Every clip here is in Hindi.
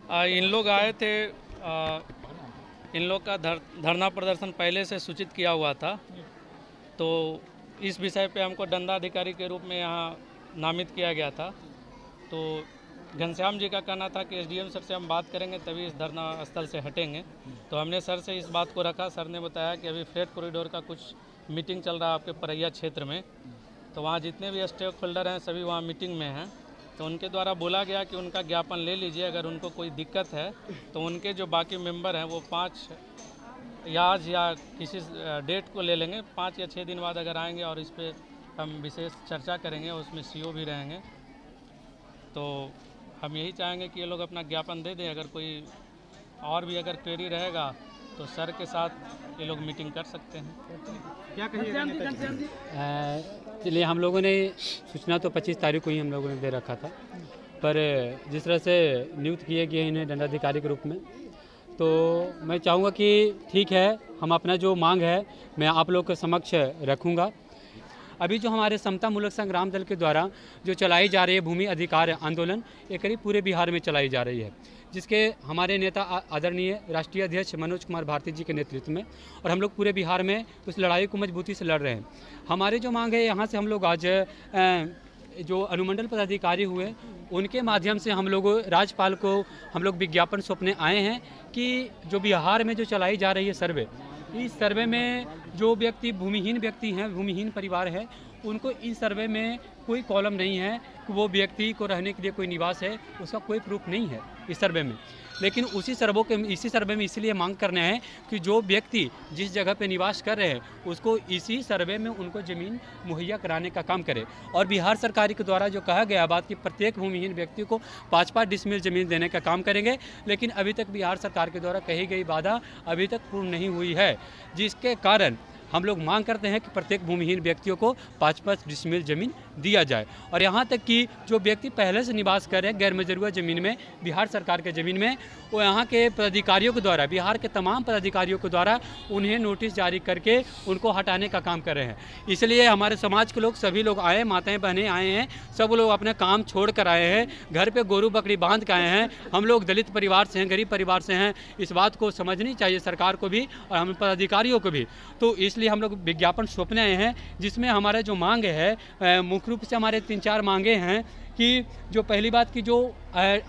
इन लोग आए थे। इन लोग का धरना प्रदर्शन पहले से सूचित किया हुआ था, तो इस विषय पे हमको दंडाधिकारी के रूप में यहाँ नामित किया गया था। तो घनश्याम जी का कहना था कि एसडीएम सर से हम बात करेंगे तभी इस धरना स्थल से हटेंगे। तो हमने सर से इस बात को रखा। सर ने बताया कि अभी फ्रेट कॉरिडोर का कुछ मीटिंग चल रहा है आपके परैया क्षेत्र में, तो वहाँ जितने भी स्टेक होल्डर हैं सभी वहाँ मीटिंग में हैं। तो उनके द्वारा बोला गया कि उनका ज्ञापन ले लीजिए, अगर उनको कोई दिक्कत है तो उनके जो बाकी मेंबर हैं वो 5 या आज या किसी डेट को ले लेंगे, 5 या 6 दिन बाद अगर आएंगे और इस पर हम विशेष चर्चा करेंगे, उसमें सीओ भी रहेंगे। तो हम यही चाहेंगे कि ये लोग अपना ज्ञापन दे दें। अगर कोई और भी अगर क्वेरी रहेगा तो सर के साथ ये लोग मीटिंग कर सकते हैं। क्या कहिए? चलिए, हम लोगों ने सूचना तो 25 तारीख को ही हम लोगों ने दे रखा था, पर जिस तरह से नियुक्त किए गए इन्हें दंडाधिकारी के रूप में, तो मैं चाहूँगा कि ठीक है, हम अपना जो मांग है मैं आप लोग के समक्ष रखूँगा। अभी जो हमारे समता मूलक संग्राम दल के द्वारा जो चलाई जा रही है भूमि अधिकार आंदोलन, ये करीब पूरे बिहार में चलाई जा रही है, जिसके हमारे नेता आदरणीय राष्ट्रीय अध्यक्ष मनोज कुमार भारती जी के नेतृत्व में, और हम लोग पूरे बिहार में उस लड़ाई को मजबूती से लड़ रहे हैं। हमारे जो मांग है, यहाँ से हम लोग आज जो अनुमंडल पदाधिकारी हुए उनके माध्यम से हम लोग राज्यपाल को हम लोग विज्ञापन सौंपने आए हैं कि जो बिहार में जो चलाई जा रही है सर्वे, इस सर्वे में जो व्यक्ति भूमिहीन व्यक्ति हैं, भूमिहीन परिवार है, उनको इस सर्वे में कोई कॉलम नहीं है कि वो व्यक्ति को रहने के लिए कोई निवास है, उसका कोई प्रूफ नहीं है इस सर्वे में। लेकिन इसी सर्वे में इसलिए मांग करने हैं कि जो व्यक्ति जिस जगह पे निवास कर रहे हैं उसको इसी सर्वे में उनको ज़मीन मुहैया कराने का काम करे। और बिहार सरकार के द्वारा जो कहा गया बात कि प्रत्येक भूमिहीन व्यक्ति को 5-5 डिसमिल ज़मीन देने का काम करेंगे, लेकिन अभी तक बिहार सरकार के द्वारा कही गई वादा अभी तक पूर्ण नहीं हुई है, जिसके कारण हम लोग मांग करते हैं कि प्रत्येक भूमिहीन व्यक्तियों को 5-5 डिसमिल ज़मीन दिया जाए। और यहाँ तक कि जो व्यक्ति पहले से निवास कर रहे हैं गैर मजरूआ ज़मीन में, बिहार सरकार के ज़मीन में, वो यहाँ के पदाधिकारियों के द्वारा, बिहार के तमाम पदाधिकारियों के द्वारा उन्हें नोटिस जारी करके उनको हटाने का काम कर रहे हैं। इसलिए हमारे समाज के लोग, सभी लोग आए, माताएं बहनें आए हैं, सब लोग अपने काम छोड़ कर आए हैं, घर पर गोरू बकरी बांध के आए हैं। हम लोग दलित परिवार से हैं, गरीब परिवार से हैं, इस बात को समझनी चाहिए सरकार को भी और हम पदाधिकारियों को भी। तो इसलिए हम लोग विज्ञापन सौंपने आए हैं, जिसमें हमारा जो मांग है, मुख्य रूप से हमारे 3-4 मांगे हैं कि जो पहली बात की जो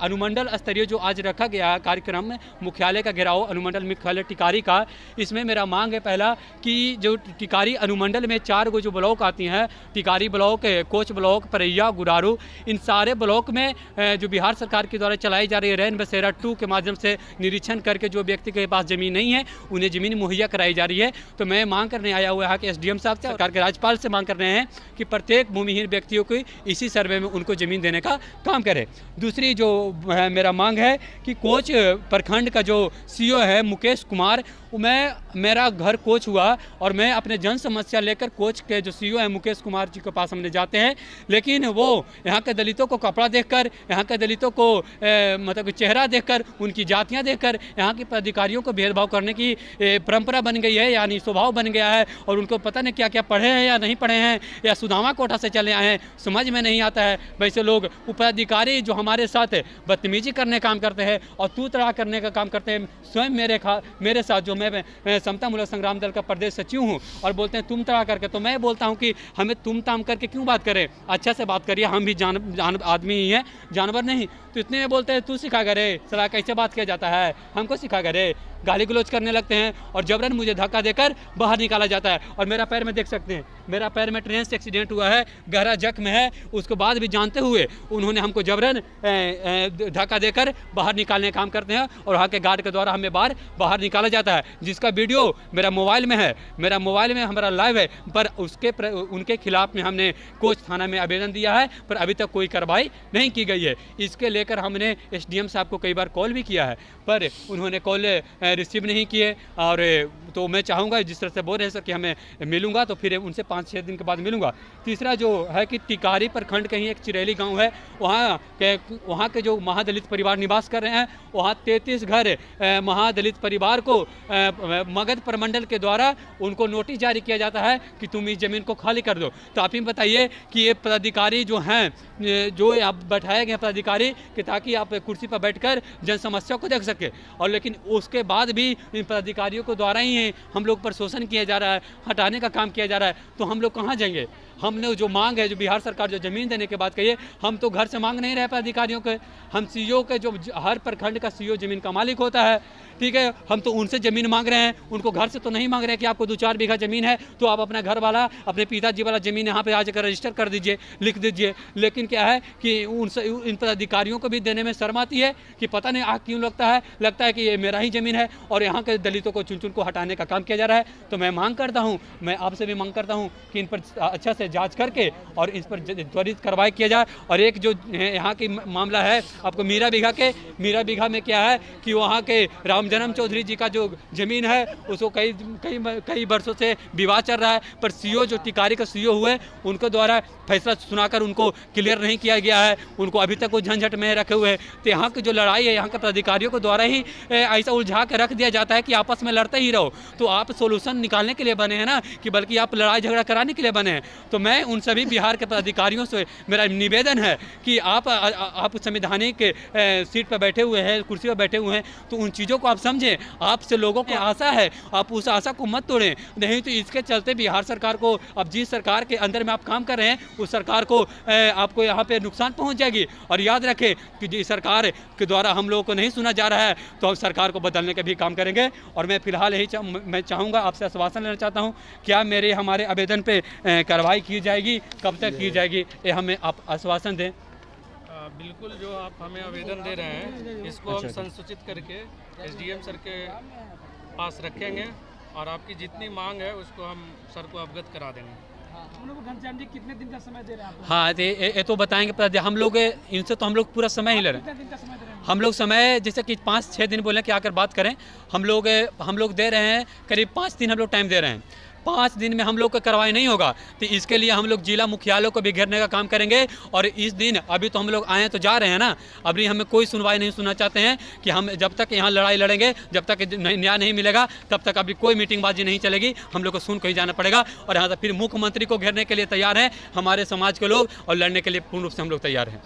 अनुमंडल स्तरीय जो आज रखा गया कार्यक्रम में, मुख्यालय का घेराव अनुमंडल मुख्यालय टिकारी का, इसमें मेरा मांग है पहला कि जो टिकारी अनुमंडल में 4 गो जो ब्लॉक आती हैं, टिकारी ब्लॉक, कोच ब्लॉक, परैया, गुरारू, इन सारे ब्लॉक में जो बिहार सरकार के द्वारा चलाई जा रही है रैन बसेरा 2 के माध्यम से निरीक्षण करके जो व्यक्ति के पास ज़मीन नहीं है उन्हें ज़मीन मुहैया कराई जा रही है। तो मैं मांग करने आया हुआ है कि एसडीएम साहब से, सरकार के राज्यपाल से मांग कर रहे हैं कि प्रत्येक भूमिहीन व्यक्तियों को इसी सर्वे में उनको ज़मीन देने का काम करे। दूसरी जो मेरा मांग है कि कोच प्रखंड का जो सीओ है मुकेश कुमार, मेरा घर कोच हुआ और मैं अपने जन समस्या लेकर कोच के जो सीओ है मुकेश कुमार जी के पास हमने जाते हैं, लेकिन वो यहाँ के दलितों को कपड़ा देखकर, यहाँ के दलितों को मतलब चेहरा देखकर, उनकी जातियाँ देखकर यहाँ के पदाधिकारियों को भेदभाव करने की परंपरा बन गई है, यानी स्वभाव बन गया है। और उनको पता नहीं क्या क्या पढ़े हैं या नहीं पढ़े हैं, या सुदामा कोटा से चले आए हैं, समझ में नहीं आता है। वैसे लोग पदाधिकारी जो हमारे साथ बदतमीजी करने का काम करते हैं और तू तड़ा करने का काम करते हैं, स्वयं मेरे साथ जो मैं समता मूलक संग्राम दल का प्रदेश सचिव हूं, और बोलते हैं तुम तड़ा करके, तो मैं बोलता हूं कि हमें तुम ताम करके क्यों बात करें, अच्छा से बात करिए, हम भी आदमी ही हैं, जानवर नहीं। तो इतने में बोलते हैं तू सिखा करे, सलाह कैसे बात किया जाता है, हमको सिखा करे, गाली गलौज करने लगते हैं और जबरन मुझे धक्का देकर बाहर निकाला जाता है। और मेरा पैर में देख सकते हैं, मेरा पैर में ट्रेन से एक्सीडेंट हुआ है, गहरा जख्म है, उसके बाद भी जानते हुए उन्होंने हमको जबरन धक्का देकर बाहर निकालने का काम करते हैं और वहाँ के गार्ड के द्वारा हमें बाहर निकाला जाता है, जिसका वीडियो मेरा मोबाइल में है, मेरा मोबाइल में हमारा लाइव है। पर उनके खिलाफ में हमने कोच थाना में आवेदन दिया है, पर अभी तक कोई कार्रवाई नहीं की गई है। इसके लेकर हमने एसडीएम साहब को कई बार कॉल भी किया है, पर उन्होंने कॉल रिसीव नहीं किए। और तो मैं चाहूँगा जिस तरह से बोल रहे हैं सर कि हमें मिलूंगा, तो फिर उनसे 5-6 दिन के बाद मिलूंगा। तीसरा जो है कि टिकारी प्रखंड कहीं एक चिरैली गांव है, वहाँ के जो महादलित परिवार निवास कर रहे हैं, वहाँ 33 घर महादलित परिवार को मगध प्रमंडल के द्वारा उनको नोटिस जारी किया जाता है कि तुम इस ज़मीन को खाली कर दो। तो आप ही बताइए कि ये पदाधिकारी जो हैं, जो आप बैठाए गए पदाधिकारी कि ताकि आप कुर्सी पर बैठकर जन समस्या को देख सके, और लेकिन उसके बाद भी इन पदाधिकारियों के द्वारा ही हम लोग पर शोषण किया जा रहा है, हटाने का काम किया जा रहा है। तो हम लोग कहाँ जाएंगे? हमने जो मांग है, जो बिहार सरकार जो ज़मीन देने की बात कही है, हम तो घर से मांग नहीं रहे पदाधिकारियों के, हम सीईओ के, जो हर प्रखंड का सीईओ ज़मीन का मालिक होता है, ठीक है, हम तो उनसे ज़मीन मांग रहे हैं, उनको घर से तो नहीं मांग रहे हैं कि आपको 2-4 बीघा ज़मीन है तो आप अपना घर वाला, अपने पिताजी वाला ज़मीन यहाँ पे आकर रजिस्टर कर दीजिए, लिख दीजिए। लेकिन क्या है कि इन पदाधिकारियों को भी देने में शर्म आती है कि पता नहीं आग क्यों लगता है कि ये मेरा ही ज़मीन है और यहाँ के दलितों को चुन चुन को हटाने का काम किया जा रहा है। तो मैं मांग करता हूँ, मैं आपसे भी मांग करता हूँ कि इन पर अच्छा से जाँच करके और इस पर त्वरित कार्रवाई किया जाए। और एक जो यहाँ की मामला है आपको मीरा बीघा में क्या है कि वहाँ के राम जन्म चौधरी जी का जो ज़मीन है उसको कई वर्षों से विवाद चल रहा है, पर सीईओ जो टिकारी का सीईओ हुए उनके द्वारा फैसला सुनाकर उनको क्लियर नहीं किया गया है, उनको अभी तक वो झंझट में रखे हुए हैं। तो यहाँ की जो लड़ाई है यहाँ के पदाधिकारियों के द्वारा ही ऐसा उलझा कर रख दिया जाता है कि आपस में लड़ते ही रहो। तो आप सोल्यूशन निकालने के लिए बने हैं ना, कि बल्कि आप लड़ाई झगड़ा कराने के लिए बने हैं। तो मैं उन सभी बिहार के पदाधिकारियों से मेरा निवेदन है कि आप संवैधानिक सीट पर बैठे हुए हैं, कुर्सी पर बैठे हुए हैं, तो उन चीज़ों को आप समझें। आपसे लोगों को आशा है, आप उस आशा को मत तोड़ें, नहीं तो इसके चलते बिहार सरकार को, अब जिस सरकार के अंदर में आप काम कर रहे हैं उस सरकार को आपको यहाँ पे नुकसान पहुँच जाएगी। और याद रखें कि जिस सरकार के द्वारा हम लोगों को नहीं सुना जा रहा है तो हम सरकार को बदलने के भी काम करेंगे। और मैं फिलहाल मैं चाहूँगा, आपसे आश्वासन लेना चाहता हूँ, क्या हमारे आवेदन पर कार्रवाई की जाएगी, कब तक की जाएगी, ये हमें आप आश्वासन दें। बिल्कुल, जो आप हमें आवेदन दे रहे हैं इसको हम संसूचित करके एसडीएम सर के पास रखेंगे और आपकी जितनी मांग है उसको हम सर को अवगत करा देंगे। घनश्याम जी कितने दिन का समय दे रहे हैं आप? हाँ, ये तो बताएंगे हम लोग, इनसे तो हम लोग पूरा समय ही ले रहे हैं। हम लोग समय जैसे कि 5-6 दिन बोले कि आकर बात करें, हम लोग दे रहे हैं करीब 5 दिन हम लोग टाइम दे रहे हैं। 5 दिन में हम लोग का कार्रवाई नहीं होगा तो इसके लिए हम लोग जिला मुख्यालयों को भी घेरने का काम करेंगे। और इस दिन अभी तो हम लोग आए तो जा रहे हैं ना, अभी हमें कोई सुनवाई नहीं सुनना चाहते हैं कि हम जब तक यहाँ लड़ाई लड़ेंगे, जब तक न्याय नहीं मिलेगा तब तक अभी कोई मीटिंगबाजी नहीं चलेगी। हम लोग को सुन के ही जाना पड़ेगा। और यहाँ से फिर मुख्यमंत्री को घेरने के लिए तैयार हैं हमारे समाज के लोग, और लड़ने के लिए पूर्ण रूप से हम लोग तैयार हैं।